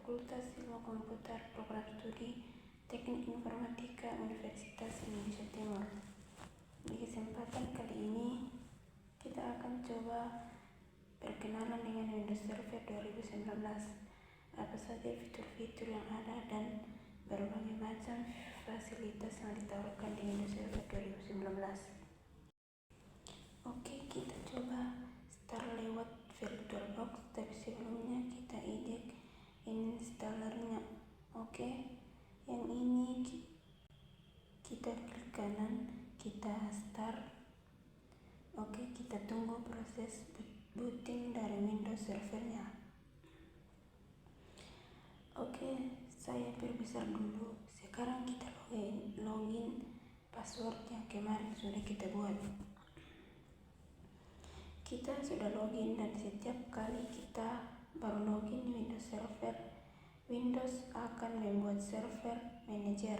Fakultas Ilmu Komputer Program Studi Teknik Informatika Universitas Indonesia Timur. Di kesempatan kali ini kita akan coba perkenalan dengan Windows Server 2019. Apa saja fitur-fitur yang ada dan berbagai macam fasilitas yang ditawarkan di Windows Server 2019. Oke, kita coba start lewat VirtualBox, tapi sebelumnya kita ejek installernya. Oke, yang ini kita klik kanan, kita start. Oke, kita tunggu proses booting dari Windows servernya. Oke, saya perbesar dulu. Sekarang kita login password yang kemarin sudah kita buat. Kita sudah login dan setiap kali kita baru login Windows Server, Windows akan membuat server manager.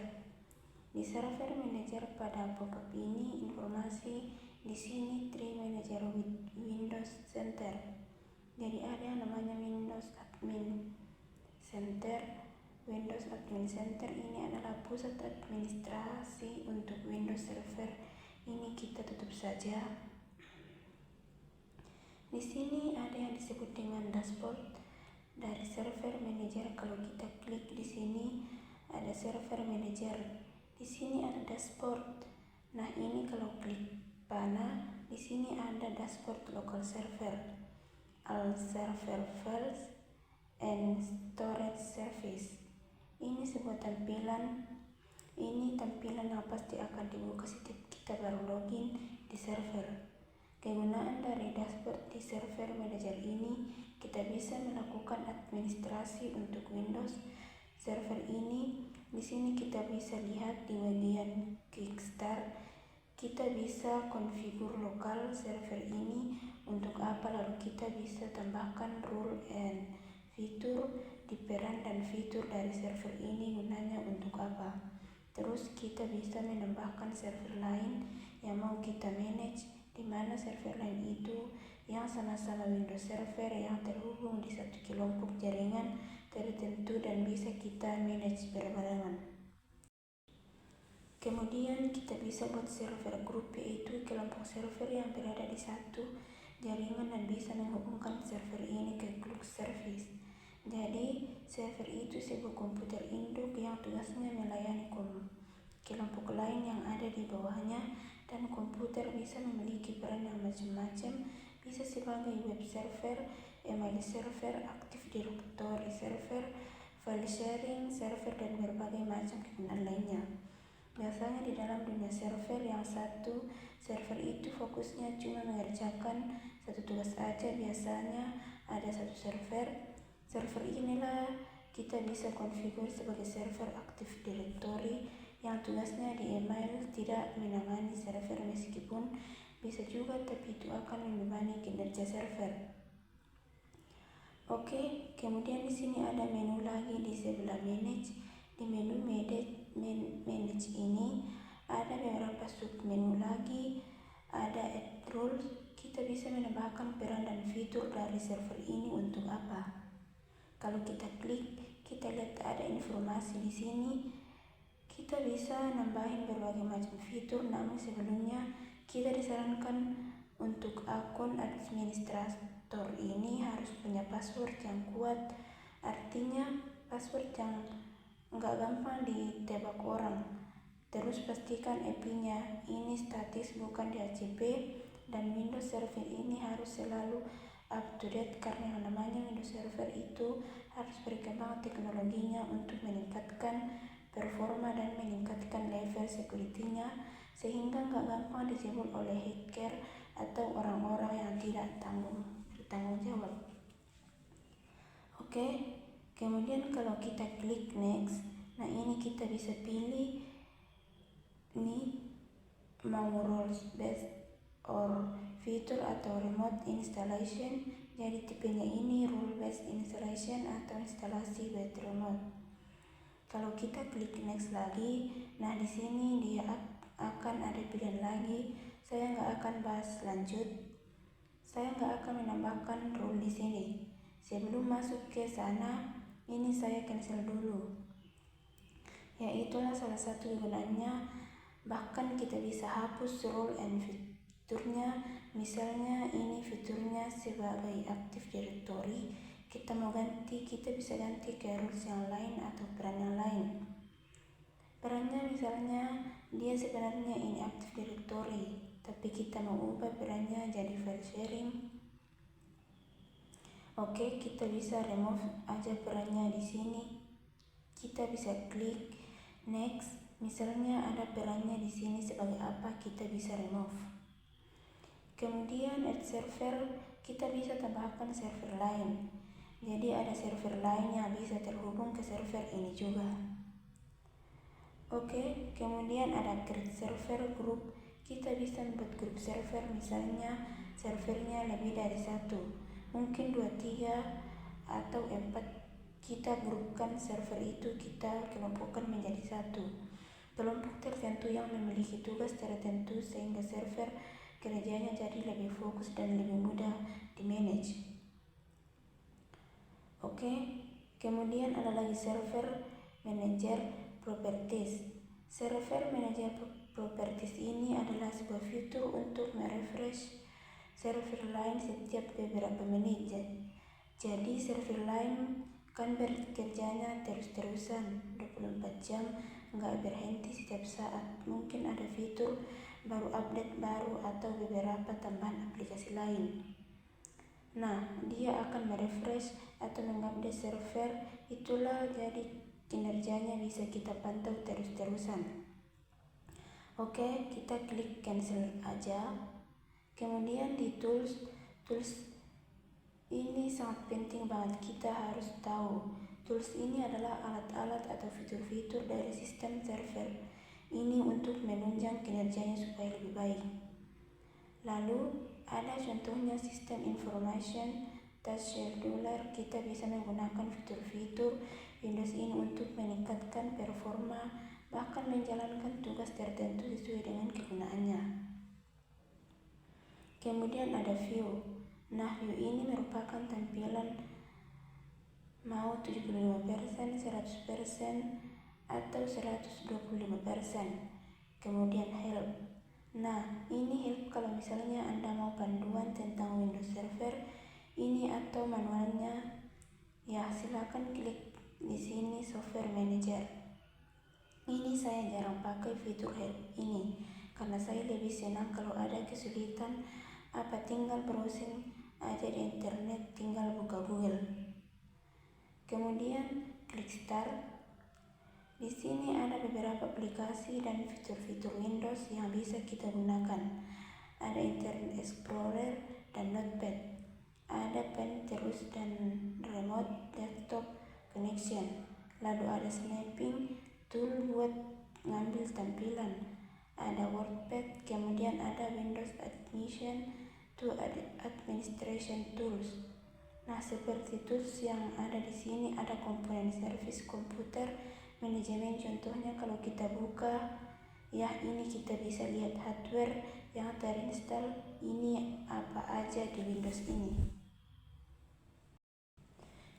Di server manager pada pop-up ini informasi di sini Tree Manager with Windows Center. Jadi ada namanya Windows Admin Center. Windows Admin Center ini adalah pusat administrasi untuk Windows Server. Ini kita tutup saja. Di sini ada yang disebut dengan dashboard dari server manager. Kalau kita klik di sini ada server manager. Di sini ada dashboard. Nah, ini kalau klik panah, di sini ada dashboard local server, all server files and storage service. Ini sebuah tampilan. Ini tampilan yang pasti akan dibuka setiap kita baru login di server. Kegunaan dari dashboard di server manager ini, kita bisa melakukan administrasi untuk Windows server ini. Di sini kita bisa lihat di bagian Quick Start, kita bisa konfigur lokal server ini untuk apa, lalu kita bisa tambahkan rule and fitur di peran dan fitur dari server ini gunanya untuk apa. Terus kita bisa menambahkan server lain yang mau kita manage, di mana server lain itu yang sama-sama Windows Server yang terhubung di satu kelompok jaringan tertentu dan bisa kita manage berbarengan. Kemudian kita bisa buat server grup, yaitu kelompok server yang berada di satu jaringan dan bisa menghubungkan server ini ke cloud service. Jadi server itu sebuah komputer induk yang tugasnya melayani kelompok lain yang ada di bawahnya, dan komputer bisa memiliki peran yang macam-macam, bisa sebagai web server, email server, Active Directory server, file sharing server, dan berbagai macam kegunaan lainnya. Biasanya di dalam dunia server yang satu server itu fokusnya cuma mengerjakan satu tugas aja. Biasanya ada satu server. Server inilah kita bisa konfigur sebagai server Active Directory yang tugasnya di email, tidak menangani server meskipun bisa juga, tapi itu akan membebani kinerja server. Oke, kemudian di sini ada menu lagi di sebelah manage. Di menu manage ini ada beberapa sub menu lagi, ada add rules. Kita bisa menambahkan peran dan fitur dari server ini untuk apa. Kalau kita klik, kita lihat ada informasi di sini. Kita bisa nambahin berbagai macam fitur, namun sebelumnya kita disarankan untuk akun administrator ini harus punya password yang kuat. Artinya password yang nggak gampang ditebak orang. Terus pastikan IP-nya ini statis, bukan DHCP, dan Windows Server ini harus selalu up to date karena yang namanya Windows Server itu harus berkembang teknologinya untuk meningkatkan performa dan meningkatkan level security-nya sehingga nggak gampang dijebol oleh hacker atau orang-orang yang tidak bertanggung jawab. Oke, kemudian kalau kita klik next, nah ini kita bisa pilih nih mau rules based or fitur atau remote installation. Jadi tipenya ini rule based installation atau instalasi with remote. Kalau kita klik next lagi, nah di sini dia akan ada pilihan lagi. Saya nggak akan bahas lanjut. Saya nggak akan menambahkan rule di sini. Sebelum masuk ke sana, ini saya cancel dulu. Ya, itulah salah satu kegunaannya. Bahkan kita bisa hapus role and fiturnya. Misalnya ini fiturnya sebagai Active Directory, kita mau ganti, kita bisa ganti ke rules yang lain atau peran yang lain. Perannya misalnya dia sebenarnya ini Active Directory, tapi kita mau ubah perannya jadi file sharing. Oke, kita bisa remove aja perannya di sini. Kita bisa klik next. Misalnya ada perannya di sini sebagai apa, kita bisa remove. Kemudian add server, kita bisa tambahkan server lain. Jadi ada server lain yang bisa terhubung ke server ini juga. Oke, kemudian ada create server group. Kita bisa membuat grup server, misalnya servernya lebih dari 1, mungkin 2, 3, atau 4. Kita grupkan server itu, kita kelompokkan menjadi 1 kelompok tertentu yang memiliki tugas tertentu, sehingga server kerjanya jadi lebih fokus dan lebih mudah di manage. Oke, kemudian ada lagi server manager properties. Server manager properties ini adalah sebuah fitur untuk merefresh server lain setiap beberapa menit. Jadi server lain kan bekerjanya terus-terusan 24 jam, nggak berhenti setiap saat. Mungkin ada fitur baru, update baru, atau beberapa tambahan aplikasi lain. Nah, dia akan merefresh atau mengupdate server. Itulah jadi kinerjanya bisa kita pantau terus-terusan. Oke, kita klik cancel aja. Kemudian di tools ini sangat penting banget, kita harus tahu. Tools ini adalah alat-alat atau fitur-fitur dari sistem server ini untuk menunjang kinerjanya supaya lebih baik. Lalu ada contohnya sistem information task scheduler. Kita bisa menggunakan fitur-fitur Windows ini untuk meningkatkan performa, bahkan menjalankan tugas tertentu sesuai dengan kegunaannya. Kemudian ada view. Nah, view ini merupakan tampilan mau 75%, 100%, atau 125%. Kemudian help. Nah, ini help kalau misalnya Anda mau panduan tentang Windows Server ini atau manualnya. Ya, silakan klik di sini Software Manager. Ini saya jarang pakai fitur help ini karena saya lebih senang kalau ada kesulitan tinggal browsing aja di internet, tinggal buka Google. Kemudian klik Start. Di sini ada beberapa aplikasi dan fitur-fitur Windows yang bisa kita gunakan. Ada Internet Explorer dan Notepad. Ada pen terus dan remote desktop connection. Lalu ada snapping tool buat ngambil tampilan. Ada WordPad, kemudian ada Windows Admission to Administration Tools. Nah, seperti tools yang ada di sini, ada komponen service komputer manajemen. Contohnya kalau kita buka, ya ini kita bisa lihat hardware yang terinstall ini apa aja di Windows ini.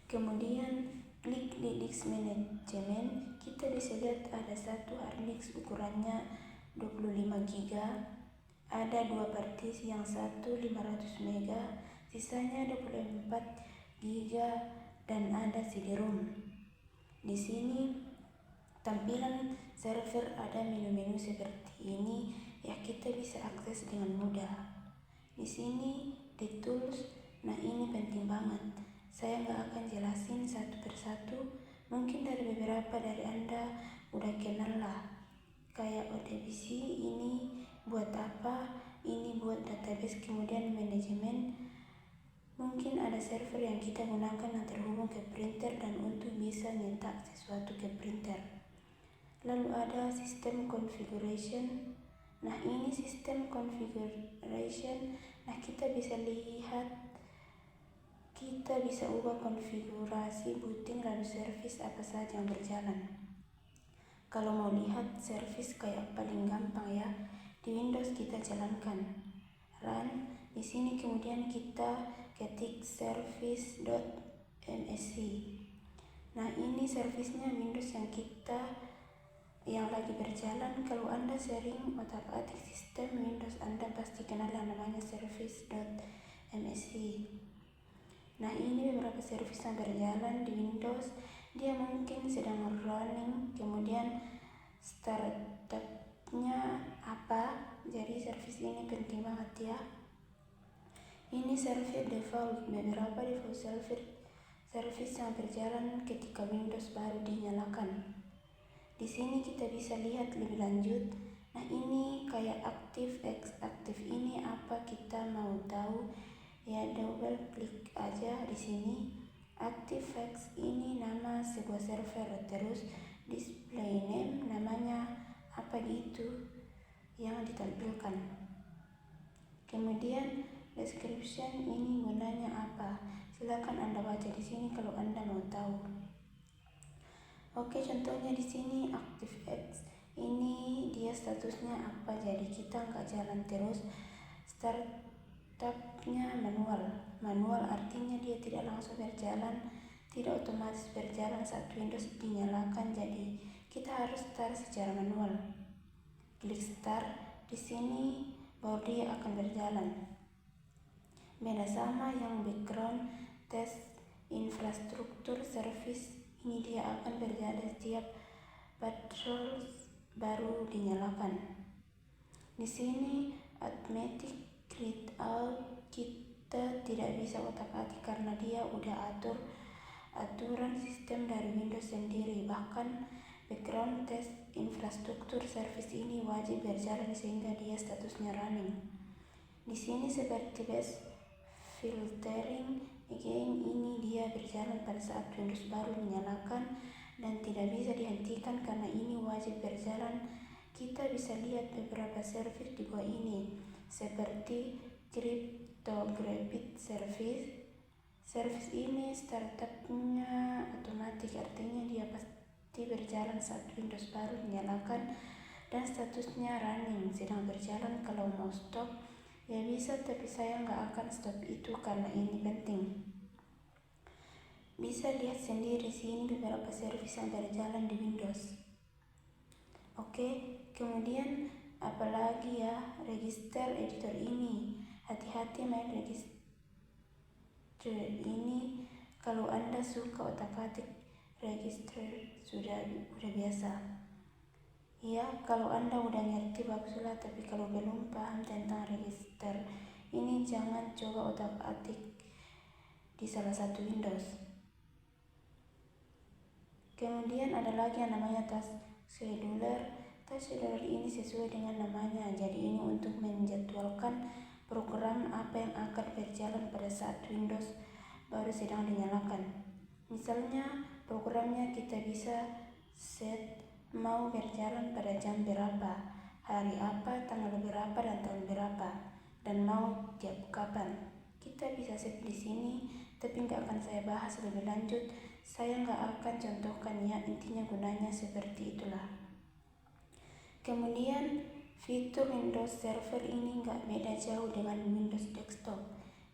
Kemudian klik di disk manajemen, kita bisa lihat ada satu hard disk ukurannya 25 GB. Ada 2 partisi, yang satu 500 MB, sisanya 24 GB, dan ada CD-ROM. Di sini tampilan server ada menu-menu seperti ini, ya kita bisa akses dengan mudah. Di sini di tools, nah ini penting banget. Saya nggak akan jelasin satu persatu, mungkin dari beberapa dari Anda udah kenal lah. Kayak ODBC ini buat apa, ini buat database, kemudian manajemen. Mungkin ada server yang kita gunakan yang terhubung ke printer dan untuk bisa nyetak sesuatu ke printer. Lalu ada sistem configuration. Nah, ini sistem configuration. Nah, kita bisa lihat, kita bisa ubah konfigurasi booting lalu service apa saja yang berjalan. Kalau mau lihat service kayak paling gampang ya, di Windows kita jalankan run. Di sini kemudian kita ketik service.msc. Nah, ini servisnya Windows yang lagi berjalan. Kalau Anda sering otak-atik sistem Windows, Anda pasti kenal yang namanya service.msc. Nah, ini beberapa service yang berjalan di Windows. Dia mungkin sedang running, kemudian startupnya apa. Jadi service ini penting banget ya. Ini service default, beberapa default service yang berjalan ketika Windows baru dinyalakan. Di sini kita bisa lihat lebih lanjut. Nah, ini kayak ActiveX. Active ini apa kita mau tahu? Ya, double klik aja di sini. ActiveX ini nama sebuah server, terus display name namanya apa gitu yang ditampilkan. Kemudian description ini gunanya apa? Silakan Anda baca di sini kalau Anda mau tahu. Oke, contohnya di sini ActiveX ini dia statusnya apa, jadi kita nggak jalan terus. Startupnya manual artinya dia tidak langsung berjalan, tidak otomatis berjalan saat Windows dinyalakan, jadi kita harus start secara manual. Klik start, di sini baru dia akan berjalan. Beda sama yang background test infrastruktur service, ini dia akan berjalan setiap patrols baru dinyalakan. Di sini automatic readout kita tidak bisa otak-atik karena dia udah aturan sistem dari Windows sendiri. Bahkan background test infrastruktur service ini wajib berjalan sehingga dia statusnya running. Di sini seperti best filtering, again ini dia berjalan pada saat Windows baru dinyalakan dan tidak bisa dihentikan karena ini wajib berjalan. Kita bisa lihat beberapa service di bawah ini seperti cryptographic service. Service ini startupnya otomatis, artinya dia pasti berjalan saat Windows baru dinyalakan dan statusnya running, sedang berjalan. Kalau mau stop ya bisa, tapi saya nggak akan stop itu karena ini penting. Bisa lihat sendiri sini beberapa service yang berjalan di Windows. Oke, kemudian apalagi ya, register editor ini. Hati-hati main register ini. Kalau Anda suka otak-atik register sudah biasa. Ya, kalau Anda udah ngerti baguslah, tapi kalau belum paham tentang register ini jangan coba otak-atik di salah satu Windows. Kemudian ada lagi yang namanya task scheduler. Task scheduler ini sesuai dengan namanya, jadi ini untuk menjadwalkan program apa yang akan berjalan pada saat Windows baru sedang dinyalakan. Misalnya programnya kita bisa set mau berjalan pada jam berapa, hari apa, tanggal berapa, dan tahun berapa, dan mau tiap kapan. Kita bisa set di sini, tapi nggak akan saya bahas lebih lanjut. Saya nggak akan contohkan ya, intinya gunanya seperti itulah. Kemudian fitur Windows Server ini nggak beda jauh dengan Windows Desktop.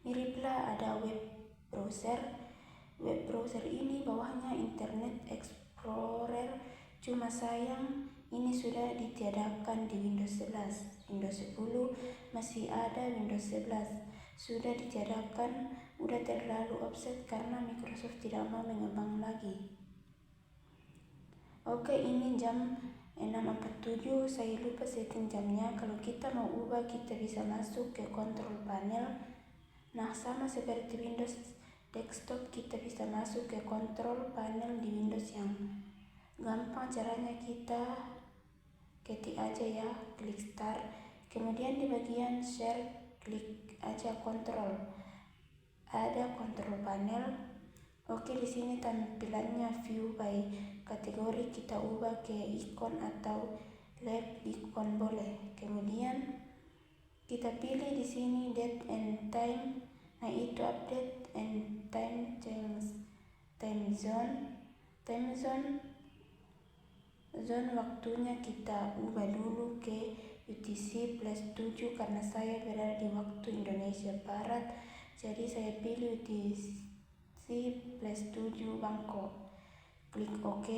Miriplah ada web browser. Web browser ini bawahnya Internet Explorer. Cuma sayang ini sudah ditiadakan di Windows 11. Windows 10 masih ada, Windows 11 sudah ditiadakan, udah terlalu offset karena Microsoft tidak mau mengembang lagi. Oke, ini jam 6.47, saya lupa setting jamnya. Kalau kita mau ubah kita bisa masuk ke control panel. Nah, sama seperti Windows Desktop kita bisa masuk ke control panel di Windows yang gampang. Caranya kita ketik aja ya, klik start, kemudian di bagian share klik aja control, ada control panel. Oke, di sini tampilannya view by kategori, kita ubah ke ikon atau lab ikon boleh. Kemudian kita pilih di sini date and time. Nah, itu update and time change, time zone waktunya kita ubah dulu ke UTC plus 7 karena saya berada di waktu Indonesia Barat, jadi saya pilih UTC plus 7 Bangkok. klik OK.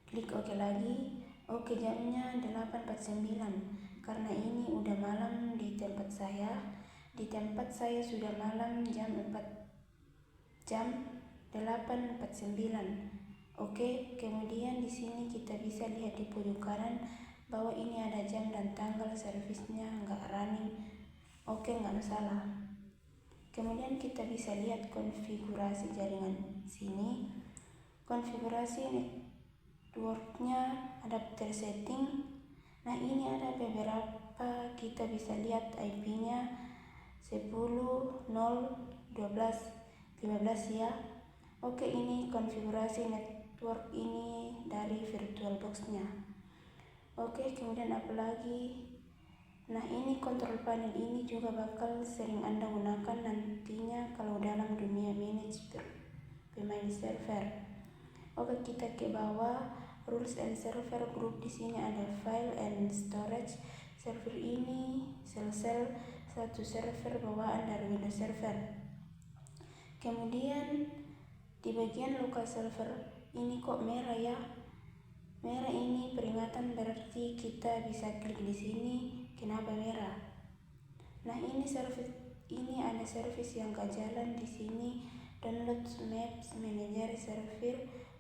Klik OK lagi. Oke, jamnya 8.49. Karena ini udah malam di tempat saya. Di tempat saya sudah malam jam 8.49. Oke, kemudian di sini kita bisa lihat di pojok kanan bahwa ini ada jam dan tanggal servisnya nggak running. Oke, nggak masalah. Kemudian kita bisa lihat konfigurasi jaringan sini. Konfigurasi networknya, adapter setting. Nah, ini ada beberapa, kita bisa lihat IP-nya 10.0.12.15 ya. Oke, ini konfigurasi network ini dari VirtualBox-nya. Oke, kemudian apa lagi? Nah, ini control panel ini juga bakal sering Anda gunakan nantinya kalau dalam dunia manage pemain server. Oke, kita ke bawah, rules and server group. Di sini ada file and storage. Server ini sel-sel satu server bawaan dari Windows Server. Kemudian di bagian local server ini kok merah ya? Merah ini peringatan, berarti kita bisa klik di sini. Kenapa merah? Nah, ini ada service yang gak jalan di sini. Download Maps Manager Server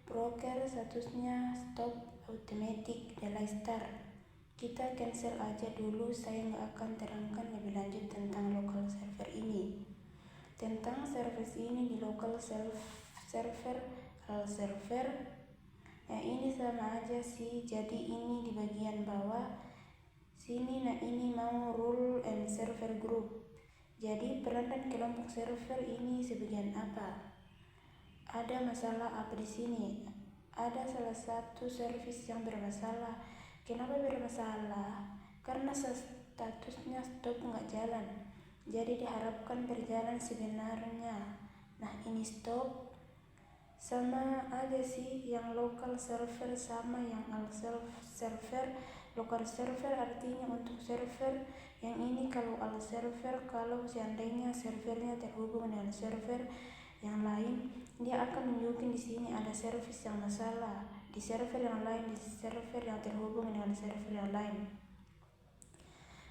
Broker, statusnya stop automatic delay start. Kita cancel aja dulu, saya nggak akan terangkan lebih lanjut tentang local server ini. Tentang service ini di local server, ya ini sama aja sih. Jadi ini di bagian bawah sini. Nah, ini mau rule and server group. Jadi peran dan kelompok server ini sebagian apa? Ada masalah apa di sini? Ada salah satu service yang bermasalah. Kenapa bermasalah? Karena statusnya stop nggak jalan. Jadi diharapkan berjalan sebenarnya. Nah, ini stop. Sama aja sih, yang local server sama yang al server. Local server artinya untuk server. Yang ini kalau al server, kalau seandainya servernya terhubung dengan server yang lain, dia akan menunjukin di sini ada service yang masalah di server yang lain, di server yang terhubung dengan server yang lain.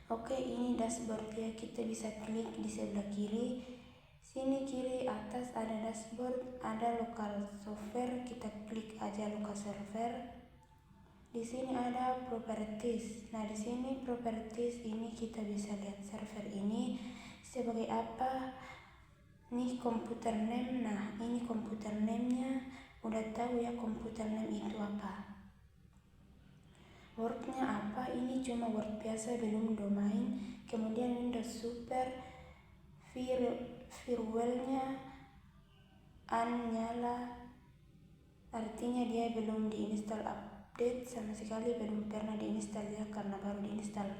Oke, ini dashboard ya. Kita bisa klik di sebelah kiri. Sini kiri atas ada dashboard, ada local software. Kita klik aja local server. Di sini ada properties. Nah, di sini properties ini kita bisa lihat server ini sebagai apa. Nih komputer name. Nah, ini komputer name-nya udah tahu ya komputer name itu apa. Word-nya apa? Ini cuma Word biasa, belum domain. Kemudian Windows Super, firewall-nya nyala, artinya dia belum diinstal update, sama sekali belum pernah diinstal ya, karena baru diinstal.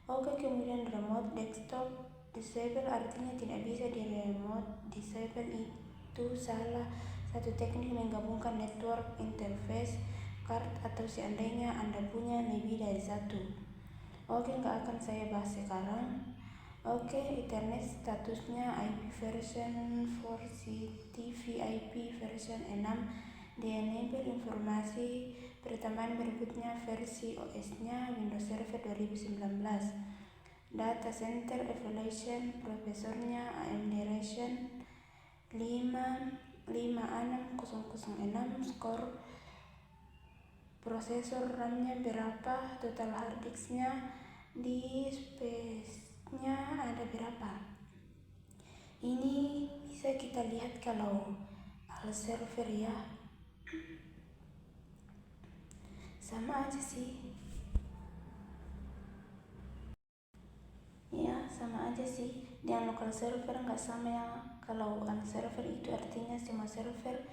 Oke, kemudian remote desktop disable, artinya tidak bisa di remote. Disable itu salah satu teknik menggabungkan network interface card atau seandainya Anda punya lebih dari satu. Oke, nggak akan saya bahas sekarang. Oke, Ethernet statusnya IP version 4, TCP/IP version 6. Di enable informasi pertambahan berikutnya, versi OS-nya Windows Server 2019. Data center evaluation, prosesornya AMD Ryzen 560006, skor prosesor, RAM-nya berapa, total hard disk-nya, di space-nya ada berapa. Ini bisa kita lihat kalau al server ya. Sama aja sih. Ya, sama aja sih. Dan local server nggak sama ya. Kalau al server itu artinya semua server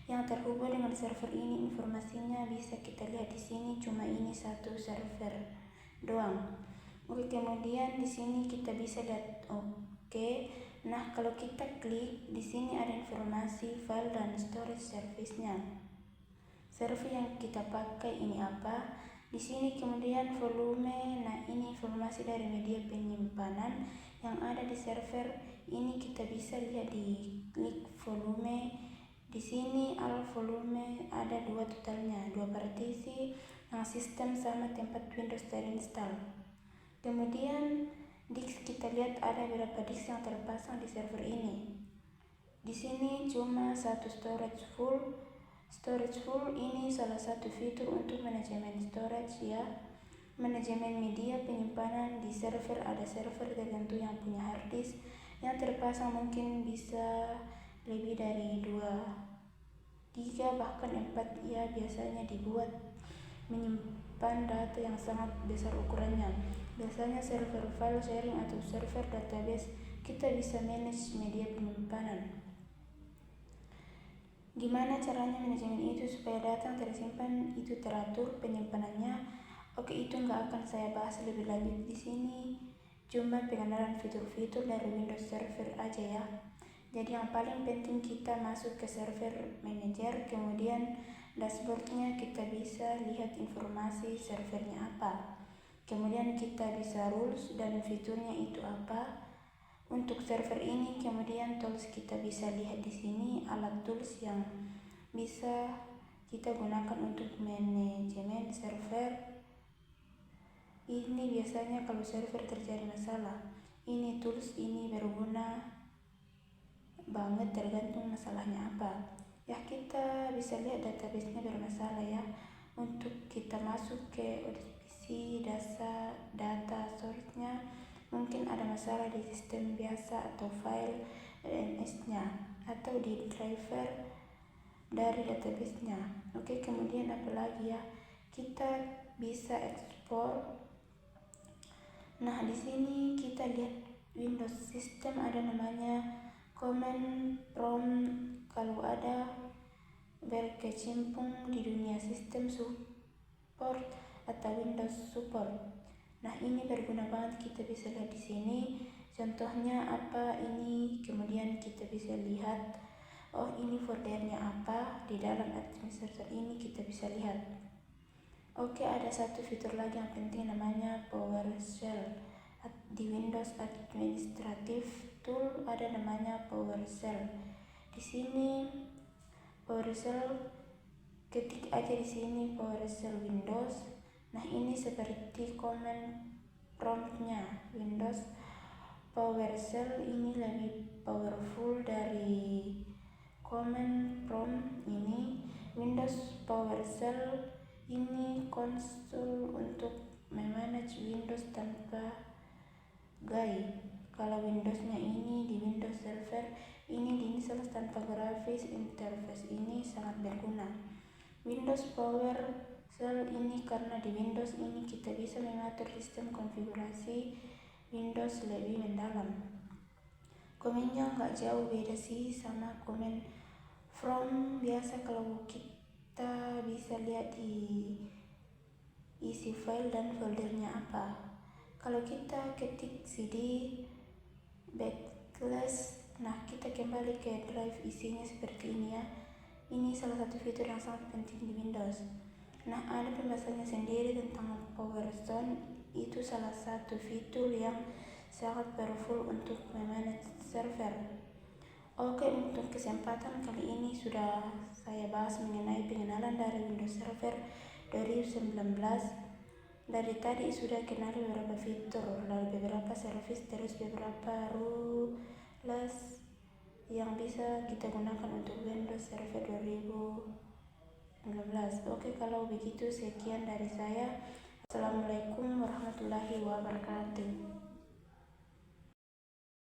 yang terhubung dengan server ini, informasinya bisa kita lihat di sini. Cuma ini satu server doang. Oke, kemudian di sini kita bisa lihat. Oke. Nah, kalau kita klik di sini ada informasi file dan storage service-nya. Server yang kita pakai ini apa? Di sini kemudian volume. Nah, ini informasi dari media penyimpanan yang ada di server ini. Kita bisa lihat di klik volume. Di sini al volume ada 2 totalnya, 2 partisi yang sistem sama tempat Windows terinstall. Kemudian disk, kita lihat ada beberapa disk yang terpasang di server ini. Di sini cuma satu storage full. Storage full ini salah satu fitur untuk manajemen storage ya. Manajemen media penyimpanan di server. Ada server tertentu yang punya hard disk yang terpasang mungkin bisa lebih dari 2 giga bahkan 4 ya, biasanya dibuat menyimpan data yang sangat besar ukurannya. Biasanya server file sharing atau server database. Kita bisa manage media penyimpanan. Gimana caranya manajemen itu supaya data yang tersimpan itu teratur penyimpanannya? Oke, itu nggak akan saya bahas lebih lanjut di sini. Cuma pengenalan fitur-fitur dari Windows Server aja ya. Jadi yang paling penting kita masuk ke server manager, kemudian dashboardnya kita bisa lihat informasi servernya apa. Kemudian kita bisa rules dan fiturnya itu apa untuk server ini. Kemudian tools kita bisa lihat di sini, alat tools yang bisa kita gunakan untuk manajemen server. Ini biasanya kalau server terjadi masalah, ini tools ini berguna banget tergantung masalahnya apa. Ya, kita bisa lihat database-nya bermasalah ya. Untuk kita masuk ke ODBC data storage-nya, mungkin ada masalah di sistem biasa atau file DNS-nya atau di driver dari database-nya. Oke, kemudian apa lagi ya? Kita bisa ekspor. Nah, di sini kita lihat Windows system ada namanya command prompt kalau ada berkecimpung di dunia sistem support atau Windows support. Nah, ini berguna banget, kita bisa lihat di sini contohnya apa ini. Kemudian kita bisa lihat oh ini foldernya apa di dalam administrator ini, kita bisa lihat. Oke, ada satu fitur lagi yang penting namanya PowerShell. Di Windows Administrative Tool ada namanya PowerShell. Di sini PowerShell, ketik aja di sini PowerShell Windows. Nah, ini seperti command promptnya Windows. PowerShell ini lebih powerful dari command prompt ini. Windows PowerShell ini konsol untuk memanage Windows tanpa GUI. Kalau Windowsnya ini di Windows Server ini diinstal tanpa grafis interface, ini sangat berguna. Windows PowerShell ini karena di Windows ini kita bisa mengatur sistem konfigurasi Windows lebih mendalam. Komennya nggak jauh beda sih sama komen from biasa. Kalau kita bisa lihat di isi file dan foldernya apa. Kalau kita ketik cd backslash, nah kita kembali ke drive, isinya seperti ini ya. Ini salah satu fitur yang sangat penting di Windows. Nah, ada pembahasannya sendiri tentang PowerShell. Itu salah satu fitur yang sangat powerful untuk memanage server. Oke, untuk kesempatan kali ini sudah saya bahas mengenai pengenalan dari Windows Server 2019. Dari tadi sudah kenal beberapa fitur, lalu beberapa service, terus beberapa rules yang bisa kita gunakan untuk Windows Server 2019. Oke, kalau begitu sekian dari saya. Assalamualaikum warahmatullahi wabarakatuh.